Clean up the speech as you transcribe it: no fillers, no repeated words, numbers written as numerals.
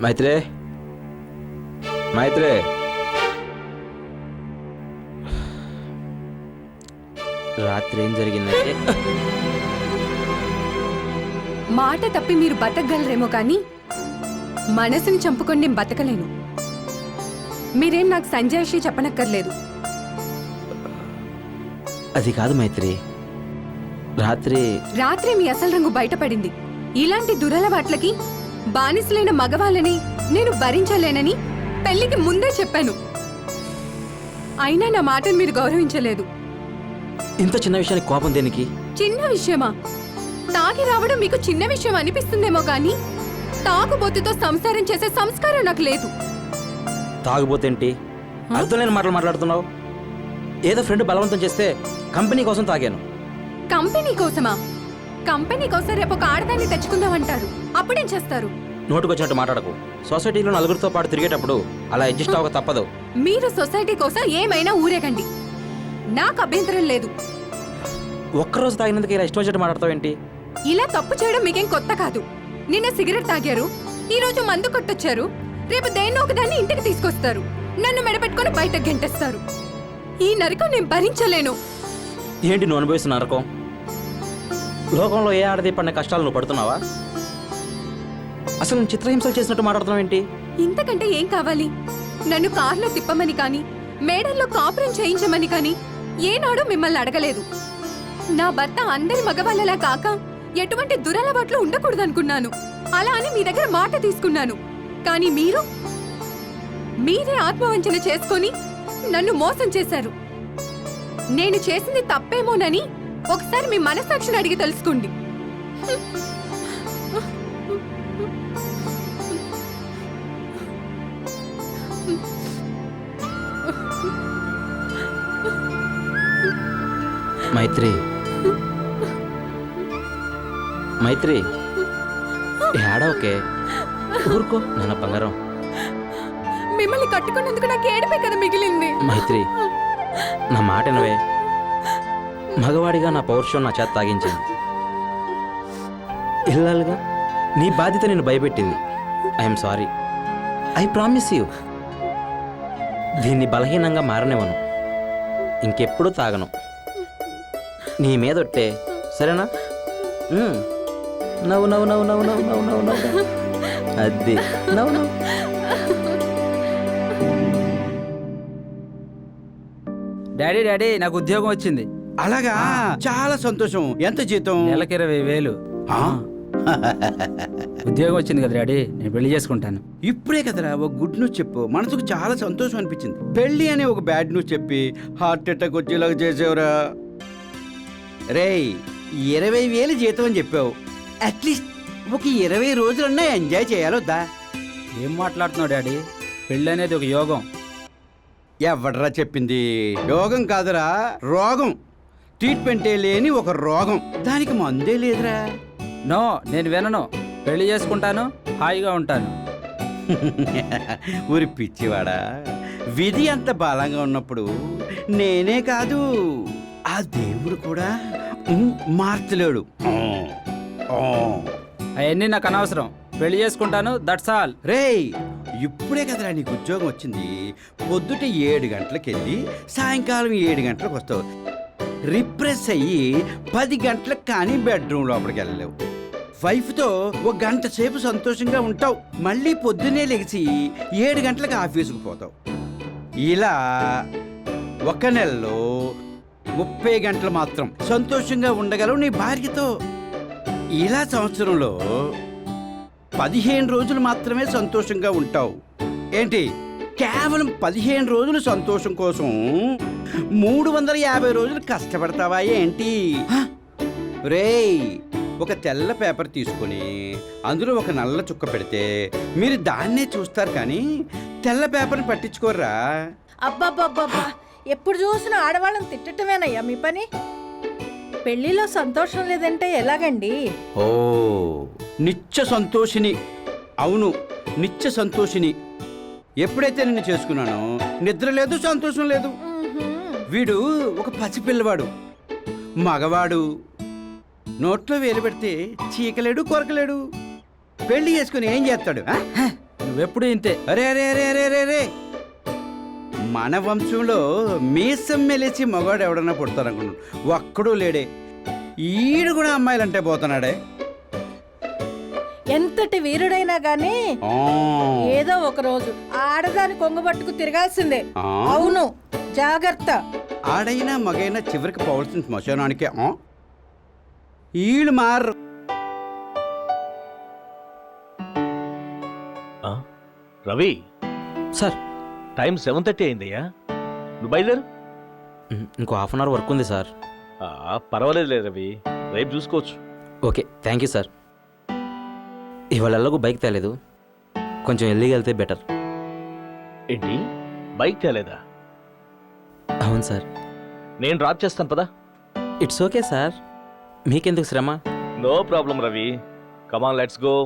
మైత్రే, మైత్రే, రాత్రి ఏం జరిగిందంటే మాట తప్పి మీరు బతకగలరేమో కానీ మనసుని చంపుకొని నేను బతకలేను. మీరేం నాకు సంజాయిషి చెప్పనక్కర్లేదు. అది కాదు మైత్రి, రాత్రి మీ అసలు రంగు బయటపడింది. ఇలాంటి దురలవాట్లకి బానిసలైన మగవాళ్ళని నేను భరించలేనని పెళ్లికి ముందే చెప్పాను. అయినా నా మాటను మీరు గౌరవించలేదు. ఇంత చిన్న విషయానికి కోపం దేనికి? చిన్న విషయమా? తాగి రావడం మీకు చిన్న విషయం అనిపిస్తుందేమో కానీ తాగుబోతుతో సంసారం చేసే సంస్కారం నాకు లేదు. తాగుబోతేంటి? అర్థం లేని మాటలు మాట్లాడుతున్నావు. ఏదో ఫ్రెండ్ బలవంతం చేస్తే కంపెనీ కోసం తాగాను. కంపెనీ కోసమా? కంపెనీ కోసం రేపు ఒక ఆడదాన్ని తెచ్చుకుందామంటారు, అప్పుడేం చేస్తారు? నోటుకొచ్చినట్టు మాట్లాడకు. సొసైటీలో నలుగురితో పాటు తిరిగేటప్పుడు అలా అడ్జస్ట్ అవ్వక తప్పదు. మీరు సొసైటీ కోసం ఏమైనా ఊరేగండి, నాకు అభ్యంతరం లేదు. ఒక్కరోజు తాగినందుకు ఇలా ఇష్టం వచ్చినట్టు మాట్లాడతావేంటి? ఇలా తప్పు చేయడం మీకేం కొత్త కాదు. నిన్న సిగరెట్ తాగారు, ఈ రోజు మందు కొట్టొచ్చారు, రేపు దేన్నో ఒకదాన్ని ఇంటికి తీసుకొస్తారు, నన్ను మెడపెట్టుకుని బయటకు గెంటేస్తారు. ఈ నరకం నేను భరించలేను. ఏంటి నువ్వు అనుభవిస్తున్న నరకం? లోకంలో ఏ ఆడది పడిన కష్టాలు నువ్వు పడుతున్నావా? అసలు నేను చిత్రహింసలు చేసినట్టు మాట్లాడుతున్నావు ఏంటి? ఇంతకంటే ఏం కావాలి? నన్ను కార్లో తిప్పమని కానీ మేడల్లో కాపురం చేయించమని కానీ ఏనాడు మిమ్మల్ని అడగలేదు. నా భర్త అందరి మగవాళ్ళలా కాక ఎటువంటి దురలవాట్లు ఉండకూడదనుకున్నాను. అలా అని మీ దగ్గర మాట తీసుకున్నాను. కానీ మీరే ఆత్మవంచన చేసుకొని నన్ను మోసం చేశారు. నేను చేసింది తప్పేమోనని ఒకసారి మీ మనస్సాక్షిని అడిగి తెలుసుకోండి. మైత్రి, మైత్రి, ఏడవకే, ఊరుకో నాన్న బంగారం. మిమ్మల్ని కట్టుకున్నందుకు నాకు ఏడిపే కదా మిగిలింది. మైత్రి, నా మాట వినవే. మగవాడిగా నా పౌరుషం నా చేత తాగించింది. ఇల్లాలుగా నీ బాధ్యత నేను భయపెట్టింది. I'm sorry. I promise you. దీన్ని బలహీనంగా మారనివ్వను. ఇంకెప్పుడు తాగను. నీ మీదొట్టే, సరేనా? నవ్వు నవ్వు నవ్వు నవ్వు నవ్వు నవ్వు నవ్వు నవ్వు. అది నవ్వు నవ్వు. డాడీ డాడీ, నాకు ఉద్యోగం వచ్చింది. అలాగా, చాలా సంతోషం. ఎంత జీతం? నెలకి 20,000. ఉద్యోగం వచ్చింది కదా డాడీ, నేను పెళ్లి చేసుకుంటాను. ఇప్పుడే కదరా ఒక గుడ్ న్యూస్ చెప్పు. మనసుకు చాలా సంతోషం అనిపించింది. పెళ్లి అనే ఒక బ్యాడ్ న్యూస్ చెప్పి హార్ట్ అటాక్ వచ్చేలాగా చేసేవరా. రేయ్, 20,000 జీతం అని చెప్పావు. అట్లీస్ట్ ఒక 20 రోజులన్నా ఎంజాయ్ చేయాలొద్దా? ఏం మాట్లాడుతున్నావు డాడీ? పెళ్ళి అనేది ఒక యోగం. ఎవడరా చెప్పింది? యోగం కాదురా, రోగం. ట్రీట్మెంటే లేని ఒక రోగం, దానికి మందే లేదురా. నో, నేను వినను. పెళ్లి చేసుకుంటాను, హాయిగా ఉంటాను. ఊరి పిచ్చివాడా, విధి అంత బలంగా ఉన్నప్పుడు నేనే కాదు, ఆ దేవుడు కూడా మార్చలేడు. అవన్నీ నాకు అనవసరం. పెళ్లి చేసుకుంటాను, దట్స్ ఆల్. రేయ్, ఇప్పుడే కదరా నీకు ఉద్యోగం వచ్చింది. పొద్దుట 7 గంటలకు వెళ్ళి సాయంకాలం 7 గంటలకు వస్తావు. రిప్రెస్ అయ్యి 10 గంటలకు కానీ బెడ్రూమ్ లోపలికి వెళ్ళలేవు. వైఫ్తో 1 గంట సేపు సంతోషంగా ఉంటావు. మళ్ళీ పొద్దున్నే లెగిసి 7 గంటలకు ఆఫీసుకు పోతావు. ఇలా ఒక నెలలో 30 గంటలు మాత్రం సంతోషంగా ఉండగలవు నీ భార్యతో. ఇలా సంవత్సరంలో 15 రోజులు మాత్రమే సంతోషంగా ఉంటావు. ఏంటి, కేవలం 15 రోజులు సంతోషం కోసం 350 రోజులు కష్టపడతావా ఏంటి? రేయ్, ఒక తెల్ల పేపర్ తీసుకొని అందులో ఒక నల్ల చుక్క పెడితే మీరు దాన్నే చూస్తారు కానీ తెల్ల పేపర్ని పట్టించుకోర్రా. అబ్బబ్బబ్బబ్బా, ఎప్పుడు చూసినా ఆడవాళ్ళని తిట్టటమేనయ్యా మీ పని. పెళ్లిలో సంతోషం లేదంటే ఎలాగండి? ఓ, నిత్య సంతోషిని. అవును, నిత్య సంతోషిని. ఎప్పుడైతే నిన్ను చేసుకున్నానో నిద్ర లేదు, సంతోషం లేదు. వీడు ఒక పసిపిల్లవాడు, మగవాడు. నోట్లో వేలు పెడితే చీకలేడు, కొరకలేడు. పెళ్లి చేసుకుని ఏం చేస్తాడు? నువ్వెప్పుడు ఇంతే. అరే అరే అరే అరే అరే అరే, మన వంశంలో మీసం మెలిసి మగాడు ఎవడన్నా పుడతారనుకున్నాడు, ఒక్కడూ లేడే. ఈడు కూడా అమ్మాయిలంటే పోతున్నాడే. ఎంతటి వీరుడైనా గానీ ఆ, ఏదో ఒక రోజు ఆడదాని కొంగబట్టుకు తిరగాల్సిందే. ఆ. అవును, జాగ్రత్త. ఆడైనా మగైనా చివరికి పోవాల్సిన శ్మశానానికే. ఈళ్ళు మారు. Ravi, sir, time 7:30 అయిందయ్యా. నువ్వు బయలుదేరు. ఇంకో హాఫ్ అన్ అవర్ వర్క్ ఉంది సార్. పర్వాలేదులే రవి, రేపు చూసుకోవచ్చు. Okay, thank you sir. ఇవాళ ఎలాగో బైక్ తేలేదు, కొంచెం ఎల్లిగా వెళ్తే బెటర్. ఏంటి, బైక్ తేలేదా? అవును సార్. నేను డ్రాప్ చేస్తాను పదా. ఇట్స్ ఓకే సార్, మీకెందుకు శ్రమ? No problem Ravi, come on let's go.